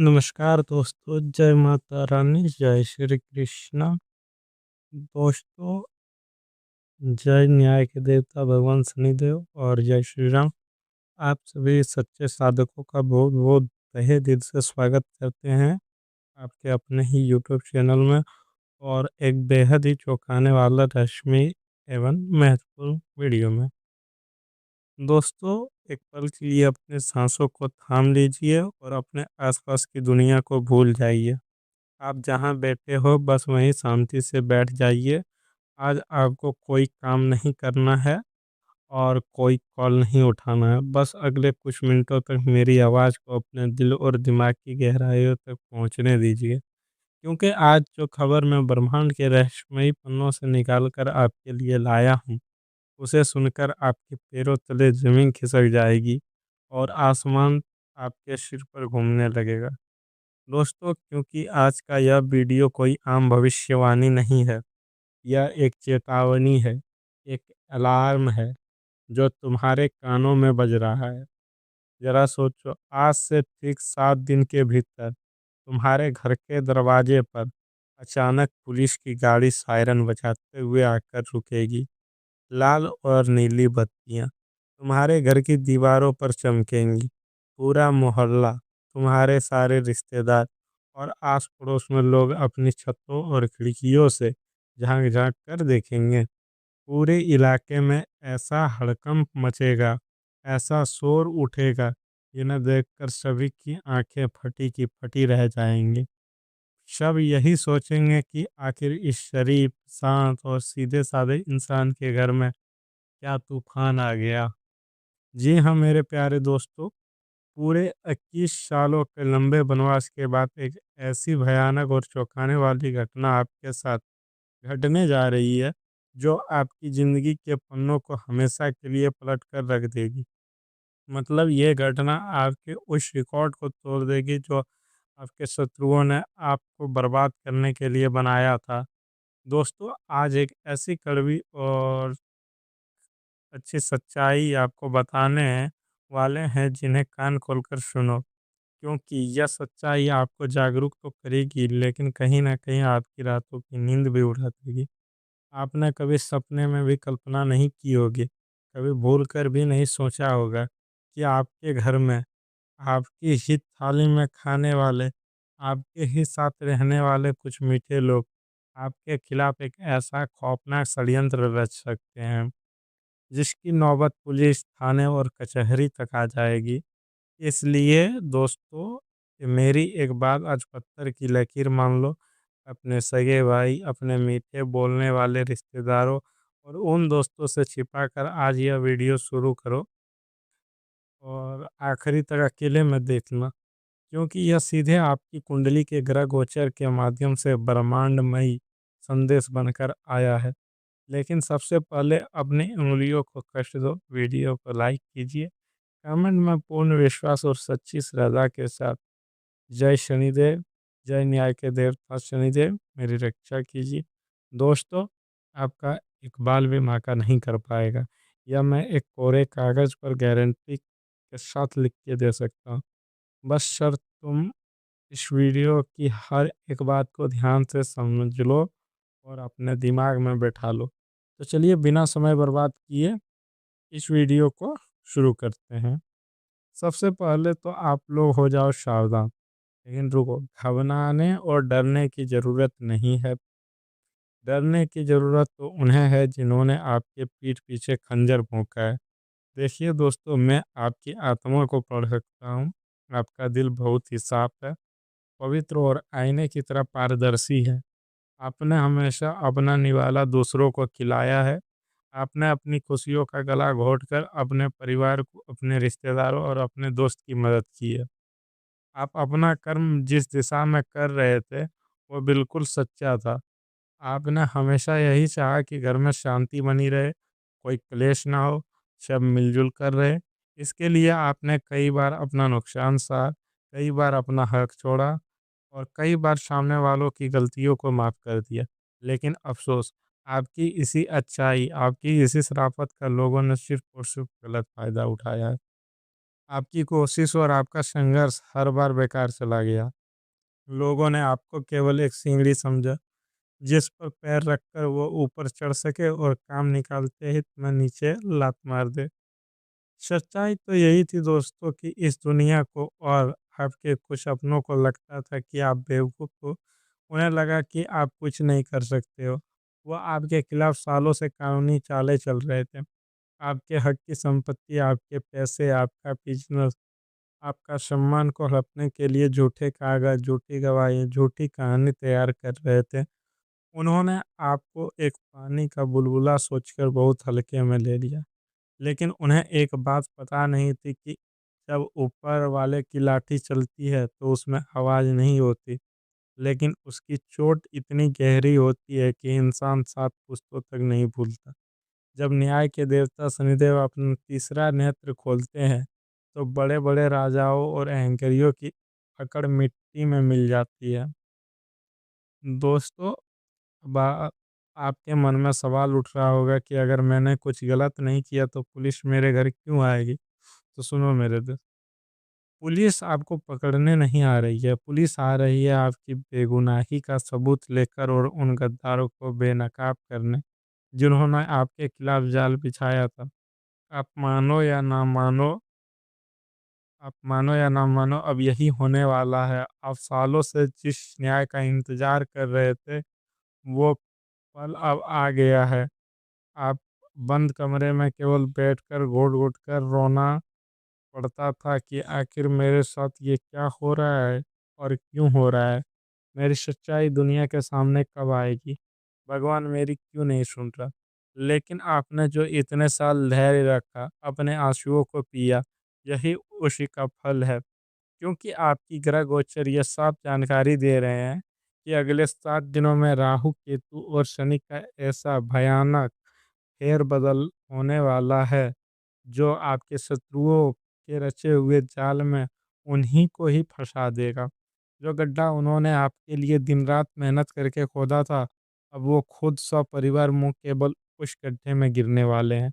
नमस्कार दोस्तों, जय माता रानी, जय श्री कृष्णा। दोस्तों, जय न्याय के देवता भगवान शनिदेव और जय श्री राम। आप सभी सच्चे साधकों का बहुत बहुत तहे दिल से स्वागत करते हैं आपके अपने ही यूट्यूब चैनल में और एक बेहद ही चौंकाने वाला रश्मि एवं महत्वपूर्ण वीडियो में। दोस्तों, एक पल के लिए अपने सांसों को थाम लीजिए और अपने आसपास की दुनिया को भूल जाइए। आप जहाँ बैठे हो बस वहीं शांति से बैठ जाइए। आज आपको कोई काम नहीं करना है और कोई कॉल नहीं उठाना है। बस अगले कुछ मिनटों तक मेरी आवाज़ को अपने दिल और दिमाग की गहराइयों तक पहुंचने दीजिए, क्योंकि आज जो खबर मैं ब्रह्मांड के रहस्यमयी पन्नों से निकाल कर आपके लिए लाया हूँ, उसे सुनकर आपके पैरों तले ज़मीन खिसक जाएगी और आसमान आपके सिर पर घूमने लगेगा। दोस्तों, क्योंकि आज का यह वीडियो कोई आम भविष्यवाणी नहीं है, यह एक चेतावनी है, एक अलार्म है जो तुम्हारे कानों में बज रहा है। ज़रा सोचो, आज से ठीक 7 दिन के भीतर तुम्हारे घर के दरवाजे पर अचानक पुलिस की गाड़ी सायरन बजाते हुए आकर रुकेगी। लाल और नीली बत्तियाँ तुम्हारे घर की दीवारों पर चमकेंगी। पूरा मोहल्ला, तुम्हारे सारे रिश्तेदार और आस पड़ोस में लोग अपनी छतों और खिड़कियों से झांक झांक कर देखेंगे। पूरे इलाके में ऐसा हड़कंप मचेगा, ऐसा शोर उठेगा, जिन्हें देखकर सभी की आंखें फटी की फटी रह जाएंगी। सब यही सोचेंगे कि आखिर इस शरीफ, शांत और सीधे साधे इंसान के घर में क्या तूफान आ गया। जी हाँ मेरे प्यारे दोस्तों, पूरे 21 सालों के लंबे वनवास के बाद एक ऐसी भयानक और चौंकाने वाली घटना आपके साथ घटने जा रही है, जो आपकी ज़िंदगी के पन्नों को हमेशा के लिए पलट कर रख देगी। मतलब ये घटना आपके उस रिकॉर्ड को तोड़ देगी जो आपके शत्रुओं ने आपको बर्बाद करने के लिए बनाया था। दोस्तों, आज एक ऐसी कड़वी और अच्छी सच्चाई आपको बताने वाले हैं, जिन्हें कान खोलकर सुनो, क्योंकि यह सच्चाई आपको जागरूक तो करेगी, लेकिन कहीं ना कहीं आपकी रातों की नींद भी उड़ा देगी। आपने कभी सपने में भी कल्पना नहीं की होगी, कभी भूल कर भी नहीं सोचा होगा कि आपके घर में, आपकी ही थाली में खाने वाले, आपके ही साथ रहने वाले कुछ मीठे लोग आपके खिलाफ एक ऐसा खौफनाक षड्यंत्र रच सकते हैं, जिसकी नौबत पुलिस, थाने और कचहरी तक आ जाएगी। इसलिए दोस्तों, मेरी एक बात आज पत्थर की लकीर मान लो। अपने सगे भाई, अपने मीठे बोलने वाले रिश्तेदारों और उन दोस्तों से छिपा कर आज यह वीडियो शुरू करो और आखिरी तक अकेले में देखना, क्योंकि यह सीधे आपकी कुंडली के ग्रह गोचर के माध्यम से ब्रह्मांडमयी संदेश बनकर आया है। लेकिन सबसे पहले अपनी उंगलियों को कष्ट दो, वीडियो को लाइक कीजिए, कमेंट में पूर्ण विश्वास और सच्ची श्रद्धा के साथ जय शनिदेव, जय न्याय के देवता शनिदेव, मेरी रक्षा कीजिए। दोस्तों, आपका इकबाल भी माका नहीं कर पाएगा, यह मैं एक कोरे कागज़ पर गारंटी के साथ लिख के दे सकता हूँ। बस शर्त तुम इस वीडियो की हर एक बात को ध्यान से समझ लो और अपने दिमाग में बैठा लो। तो चलिए बिना समय बर्बाद किए इस वीडियो को शुरू करते हैं। सबसे पहले तो आप लोग हो जाओ सावधान, लेकिन रुको, घबराने और डरने की ज़रूरत नहीं है। डरने की ज़रूरत तो उन्हें है जिन्होंने आपके पीठ पीछे खंजर भोंका है। देखिए दोस्तों, मैं आपकी आत्मा को पढ़ सकता हूँ। आपका दिल बहुत ही साफ है, पवित्र और आईने की तरह पारदर्शी है। आपने हमेशा अपना निवाला दूसरों को खिलाया है। आपने अपनी खुशियों का गला घोंटकर अपने परिवार को, अपने रिश्तेदारों और अपने दोस्त की मदद की है। आप अपना कर्म जिस दिशा में कर रहे थे, वो बिल्कुल सच्चा था। आपने हमेशा यही चाहा कि घर में शांति बनी रहे, कोई क्लेश ना हो, सब मिलजुल कर रहे। इसके लिए आपने कई बार अपना नुकसान सहा, कई बार अपना हक छोड़ा और कई बार सामने वालों की गलतियों को माफ़ कर दिया। लेकिन अफ़सोस, आपकी इसी अच्छाई, आपकी इसी शराफ़त का लोगों ने सिर्फ़ और सिर्फ़ गलत फ़ायदा उठाया है। आपकी कोशिश और आपका संघर्ष हर बार बेकार चला गया। लोगों ने आपको केवल एक सीढ़ी समझा, जिस पर पैर रखकर वो ऊपर चढ़ सके और काम निकालते ही तुम्हें नीचे लात मार दे। सच्चाई तो यही थी दोस्तों कि इस दुनिया को और आपके कुछ अपनों को लगता था कि आप बेवकूफ़ हो। उन्हें लगा कि आप कुछ नहीं कर सकते हो। वो आपके खिलाफ सालों से कानूनी चालें चल रहे थे। आपके हक की संपत्ति, आपके पैसे, आपका बिज़नेस, आपका सम्मान को हड़पने के लिए झूठे कागज़, झूठी गवाही, झूठी कहानी तैयार कर रहे थे। उन्होंने आपको एक पानी का बुलबुला सोचकर बहुत हल्के में ले लिया। लेकिन उन्हें एक बात पता नहीं थी कि जब ऊपर वाले की लाठी चलती है तो उसमें आवाज़ नहीं होती, लेकिन उसकी चोट इतनी गहरी होती है कि इंसान 7 पुश्तों तक नहीं भूलता। जब न्याय के देवता शनिदेव अपना तीसरा नेत्र खोलते हैं, तो बड़े-बड़े राजाओं और अहंकारियों की अकड़ मिट्टी में मिल जाती है। दोस्तों, बा आपके मन में सवाल उठ रहा होगा कि अगर मैंने कुछ गलत नहीं किया तो पुलिस मेरे घर क्यों आएगी? तो सुनो मेरे दोस्त, पुलिस आपको पकड़ने नहीं आ रही है, पुलिस आ रही है आपकी बेगुनाही का सबूत लेकर और उन गद्दारों को बेनकाब करने, जिन्होंने आपके खिलाफ जाल बिछाया था। आप मानो या ना मानो आप मानो या ना मानो, अब यही होने वाला है। आप सालों से जिस न्याय का इंतज़ार कर रहे थे, वो पल अब आ गया है। आप बंद कमरे में केवल बैठकर घुट-घुट कर रोना पड़ता था कि आखिर मेरे साथ ये क्या हो रहा है और क्यों हो रहा है? मेरी सच्चाई दुनिया के सामने कब आएगी? भगवान मेरी क्यों नहीं सुन रहा? लेकिन आपने जो इतने साल धैर्य रखा, अपने आँसुओं को पिया, यही उसी का फल है। क्योंकि आपकी ग्रह गोचर ये साफ जानकारी दे रहे हैं कि अगले 7 दिनों में राहु, केतु और शनि का ऐसा भयानक फेरबदल होने वाला है, जो आपके शत्रुओं के रचे हुए जाल में उन्हीं को ही फंसा देगा। जो गड्ढा उन्होंने आपके लिए दिन-रात मेहनत करके खोदा था, अब वो खुद सपरिवार मुँह केवल उस गड्ढे में गिरने वाले हैं।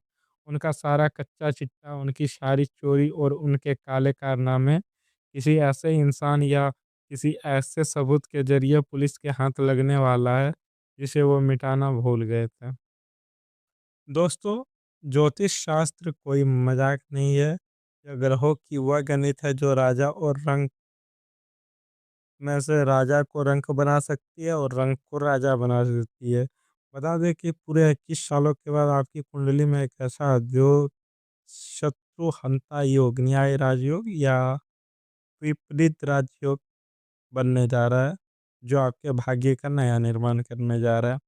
उनका सारा कच्चा चिट्ठा, उनकी सारी चोरी और उनके काले कारनामे किसी ऐसे इंसान या किसी ऐसे सबूत के ज़रिए पुलिस के हाथ लगने वाला है, जिसे वो मिटाना भूल गए थे। दोस्तों, ज्योतिष शास्त्र कोई मजाक नहीं है। यह ग्रहों की वह गणित है जो राजा और रंक में से राजा को रंक बना सकती है और रंक को राजा बना सकती है। बता दें कि पूरे 21 सालों के बाद आपकी कुंडली में एक ऐसा जो शत्रु हंता योग, न्याय राजयोग या विपरीत राजयोग बनने जा रहा है, जो आपके भाग्य का नया निर्माण करने जा रहा है।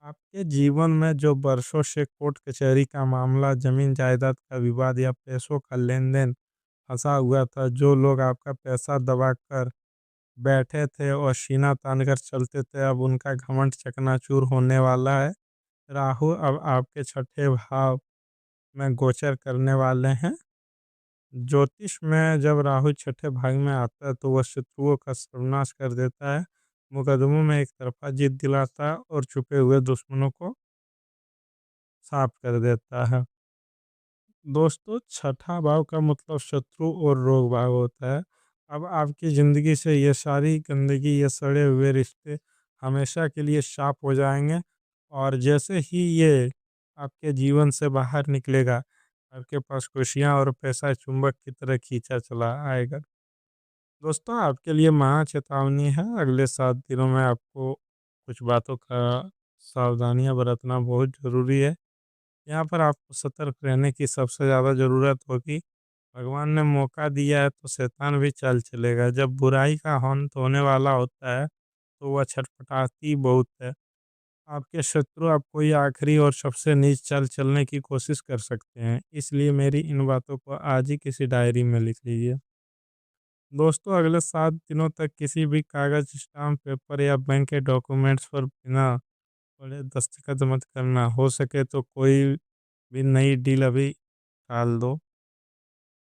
आपके जीवन में जो वर्षों से कोर्ट कचहरी का मामला, जमीन जायदाद का विवाद या पैसों का लेन-देन फँसा हुआ था, जो लोग आपका पैसा दबाकर बैठे थे और सीना तानकर चलते थे, अब उनका घमंड चकनाचूर होने वाला है। राहु अब आपके छठे भाव में गोचर करने वाले हैं। ज्योतिष में जब राहु छठे भाग में आता है तो वह शत्रुओं का सर्वनाश कर देता है, मुकदमों में एक तरफा जीत दिलाता है और छुपे हुए दुश्मनों को साफ कर देता है। दोस्तों, छठा भाव का मतलब शत्रु और रोग भाव होता है। अब आपकी ज़िंदगी से ये सारी गंदगी, ये सड़े हुए रिश्ते हमेशा के लिए साफ हो जाएंगे और जैसे ही ये आपके जीवन से बाहर निकलेगा, आपके पास खुशियाँ और पैसा चुंबक की तरह खींचा चला आएगा। दोस्तों, आपके लिए महा चेतावनी है, अगले 7 दिनों में आपको कुछ बातों का सावधानियाँ बरतना बहुत ज़रूरी है। यहाँ पर आपको सतर्क रहने की सबसे ज़्यादा ज़रूरत होगी। भगवान ने मौका दिया है तो शैतान भी चाल चलेगा। जब बुराई का अंत होने वाला होता है, तो वह छटपटाती बहुत है। आपके शत्रु आपको ये आखिरी और सबसे नीच चाल चलने की कोशिश कर सकते हैं। इसलिए मेरी इन बातों को आज ही किसी डायरी में लिख लीजिए। दोस्तों, अगले 7 दिनों तक किसी भी कागज़, स्टाम्प पेपर या बैंक के डॉक्यूमेंट्स पर बिना पढ़े दस्तखत मत करना। हो सके तो कोई भी नई डील अभी टाल दो।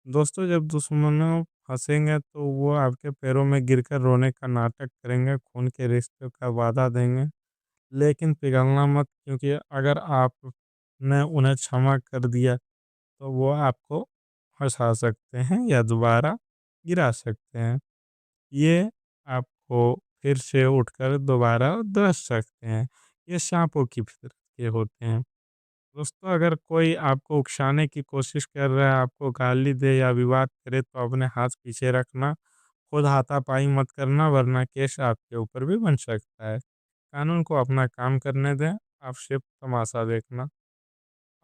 दोस्तों, जब दुश्मनों फंसेंगे तो वो आपके पैरों में गिरकर रोने का नाटक करेंगे, खून के रिश्ते का वादा देंगे, लेकिन पिघलना मत, क्योंकि अगर आपने उन्हें क्षमा कर दिया तो वो आपको फँसा सकते हैं या दोबारा गिरा सकते हैं। ये आपको फिर से उठकर दोबारा दस सकते हैं। ये साँपों की फितरत के होते हैं। दोस्तों, अगर कोई आपको उकसाने की कोशिश कर रहा है, आपको गाली दे या विवाद करे तो अपने हाथ पीछे रखना, खुद हाथापाई मत करना वरना केस आपके ऊपर भी बन सकता है। कानून को अपना काम करने दें, आप सिर्फ तमाशा देखना।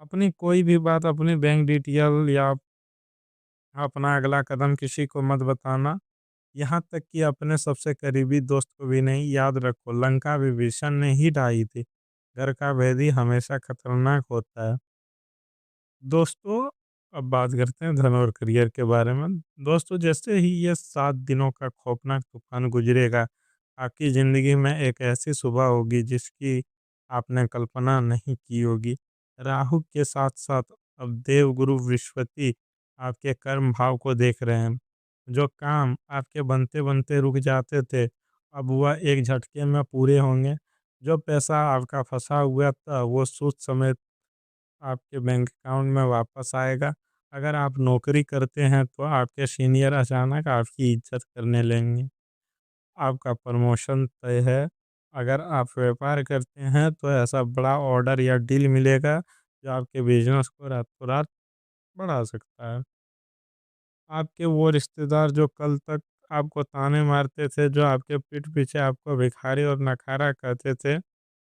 अपनी कोई भी बात, अपनी बैंक डिटेल या अपना अगला कदम किसी को मत बताना, यहाँ तक कि अपने सबसे करीबी दोस्त को भी नहीं। याद रखो, लंका विभीषण ने ही ढाई थी। घर का भेदी हमेशा खतरनाक होता है। दोस्तों, अब बात करते हैं धन और करियर के बारे में। दोस्तों, जैसे ही ये 7 दिनों का खौफनाक तूफान गुजरेगा, आपकी ज़िंदगी में एक ऐसी सुबह होगी जिसकी आपने कल्पना नहीं की होगी। राहु के साथ-साथ अब देवगुरु बृहस्पति आपके कर्म भाव को देख रहे हैं। जो काम आपके बनते-बनते रुक जाते थे, अब वह एक झटके में पूरे होंगे। जो पैसा आपका फँसा हुआ था, वो सूद समेत आपके बैंक अकाउंट में वापस आएगा। अगर आप नौकरी करते हैं तो आपके सीनियर अचानक आपकी इज्जत करने लगेंगे। आपका प्रमोशन तय है। अगर आप व्यापार करते हैं तो ऐसा बड़ा ऑर्डर या डील मिलेगा जो आपके बिजनेस को रातों रात बढ़ा सकता है। आपके वो रिश्तेदार जो कल तक आपको ताने मारते थे, जो आपके पीठ पीछे आपको भिखारी और नखारा कहते थे,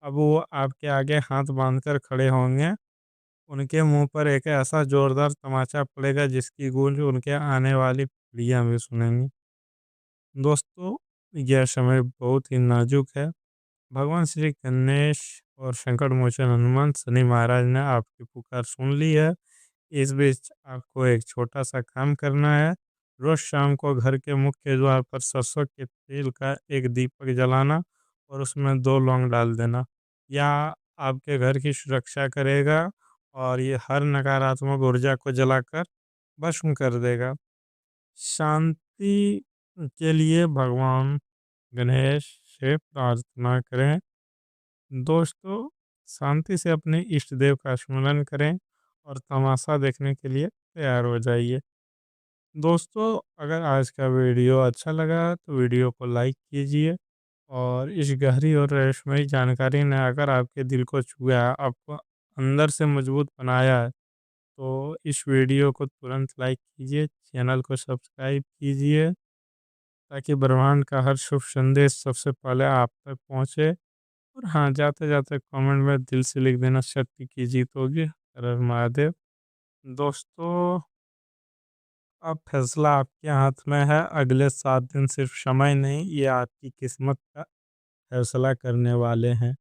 अब वो आपके आगे हाथ बांधकर खड़े होंगे। उनके मुँह पर एक ऐसा ज़ोरदार तमाचा पड़ेगा जिसकी गूंज उनके आने वाली पीढ़ियाँ भी सुनेंगी। दोस्तों, यह समय बहुत ही नाजुक है। भगवान श्री गणेश और संकट मोचन हनुमान शनि महाराज ने आपकी पुकार सुन ली है। इस बीच आपको एक छोटा सा काम करना है। रोज शाम को घर के मुख्य द्वार पर सरसों के तेल का एक दीपक जलाना और उसमें 2 लौंग डाल देना। यह आपके घर की सुरक्षा करेगा और ये हर नकारात्मक ऊर्जा को जलाकर भस्म कर देगा। शांति के लिए भगवान गणेश से प्रार्थना करें। दोस्तों, शांति से अपने इष्ट देव का स्मरण करें और तमाशा देखने के लिए तैयार हो जाइए। दोस्तों, अगर आज का वीडियो अच्छा लगा तो वीडियो को लाइक कीजिए और इस गहरी और रहस्यमयी जानकारी ने अगर आपके दिल को छुआ, आपको अंदर से मजबूत बनाया है, तो इस वीडियो को तुरंत लाइक कीजिए, चैनल को सब्सक्राइब कीजिए ताकि ब्रह्मांड का हर शुभ संदेश सबसे पहले आप तक पहुँचे। और हाँ, जाते-जाते कमेंट में दिल से लिख देना, शक्ति की जीत होगी। हर हर महादेव। दोस्तों, अब फैसला आपके हाथ में है। अगले 7 दिन सिर्फ समय नहीं, ये आपकी किस्मत का फैसला करने वाले हैं।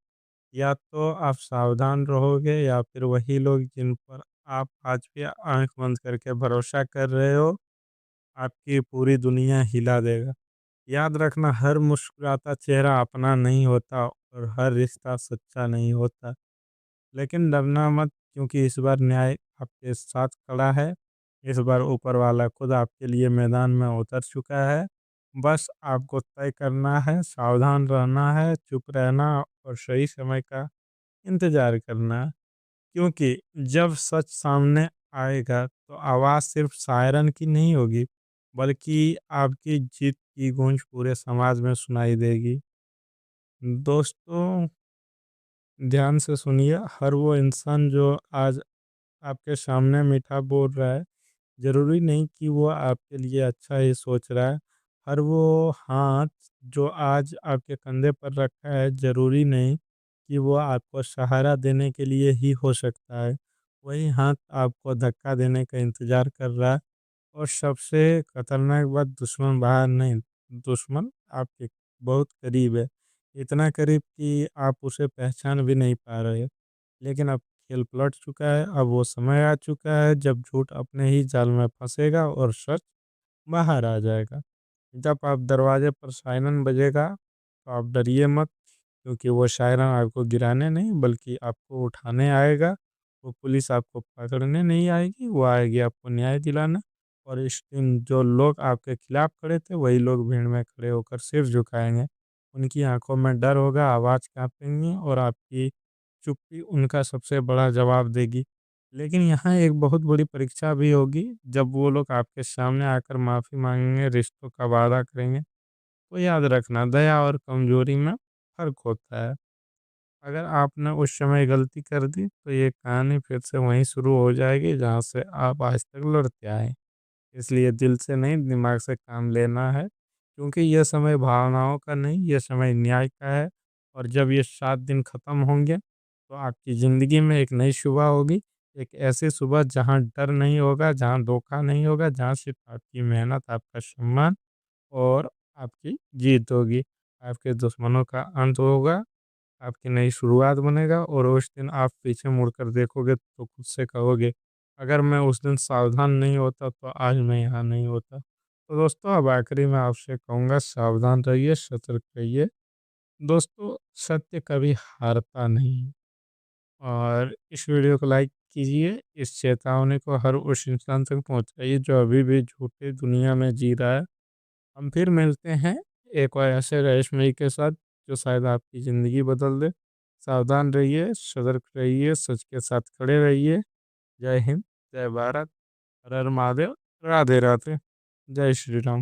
या तो आप सावधान रहोगे या फिर वही लोग जिन पर आप आज भी आँख बंद करके भरोसा कर रहे हो, आपकी पूरी दुनिया हिला देगा। याद रखना, हर मुस्कुराता चेहरा अपना नहीं होता और हर रिश्ता सच्चा नहीं होता। लेकिन डरना मत, क्योंकि इस बार न्याय आपके साथ खड़ा है। इस बार ऊपर वाला खुद आपके लिए मैदान में उतर चुका है। बस आपको तय करना है, सावधान रहना है, चुप रहना और सही समय का इंतज़ार करना है। क्योंकि जब सच सामने आएगा तो आवाज़ सिर्फ सायरन की नहीं होगी, बल्कि आपकी जीत की गूंज पूरे समाज में सुनाई देगी। दोस्तों, ध्यान से सुनिए, हर वो इंसान जो आज आपके सामने मीठा बोल रहा है, ज़रूरी नहीं कि वो आपके लिए अच्छा ही सोच रहा है। हर वो हाथ जो आज आपके कंधे पर रखा है, ज़रूरी नहीं कि वो आपको सहारा देने के लिए ही हो सकता है। वही हाथ आपको धक्का देने का इंतज़ार कर रहा है। और सबसे खतरनाक बात, दुश्मन बाहर नहीं, दुश्मन आपके बहुत करीब है। इतना करीब कि आप उसे पहचान भी नहीं पा रहे हो। लेकिन अब खेल पलट चुका है, अब वो समय आ चुका है जब झूठ अपने ही जाल में फंसेगा और सच बाहर आ जाएगा। जब आप दरवाजे पर सायरन बजेगा तो आप डरिए मत, क्योंकि वो सायरन आपको गिराने नहीं बल्कि आपको उठाने आएगा। वो पुलिस आपको पकड़ने नहीं आएगी, वो आएगी आपको न्याय दिलाना। और इस दिन जो लोग आपके खिलाफ खड़े थे, वही लोग भीड़ में खड़े होकर सिर झुकाएंगे। उनकी आंखों में डर होगा, आवाज़ कांपेंगी और आपकी चुप्पी उनका सबसे बड़ा जवाब देगी। लेकिन यहाँ एक बहुत बड़ी परीक्षा भी होगी, जब वो लोग आपके सामने आकर माफ़ी माँगेंगे, रिश्तों का वादा करेंगे। तो याद रखना, दया और कमज़ोरी में फ़र्क होता है। अगर आपने उस समय गलती कर दी, तो ये कहानी फिर से वहीं शुरू हो जाएगी, जहाँ से आप आज तक लड़ते आए। इसलिए दिल से नहीं, दिमाग से काम लेना है, क्योंकि ये समय भावनाओं का नहीं, ये समय न्याय का है। और जब ये 7 दिन खत्म होंगे, तो आपकी ज़िंदगी में एक नई सुबह होगी। एक ऐसी सुबह जहाँ डर नहीं होगा, जहाँ धोखा नहीं होगा, जहाँ सिर्फ आपकी मेहनत, आपका सम्मान और आपकी जीत होगी। आपके दुश्मनों का अंत होगा, आपकी नई शुरुआत बनेगा, और उस दिन आप पीछे मुड़कर देखोगे तो खुद से कहोगे, अगर मैं उस दिन सावधान नहीं होता तो आज मैं यहाँ नहीं होता। तो दोस्तों, अब आखिरी में आपसे कहूँगा, सावधान रहिए, सतर्क रहिए। दोस्तों, सत्य कभी हारता नहीं है। और इस वीडियो को लाइक कीजिए, इस चेतावनी को हर उस इंसान तक पहुँचाइए जो अभी भी झूठी दुनिया में जी रहा है। हम फिर मिलते हैं एक और ऐसे रहस्यमयी के साथ, जो शायद आपकी ज़िंदगी बदल दे। सावधान रहिए, सतर्क रहिए, सच के साथ खड़े रहिए। जय हिंद, जय भारत, हर हर महादेव, राधे राधे, जय श्री राम।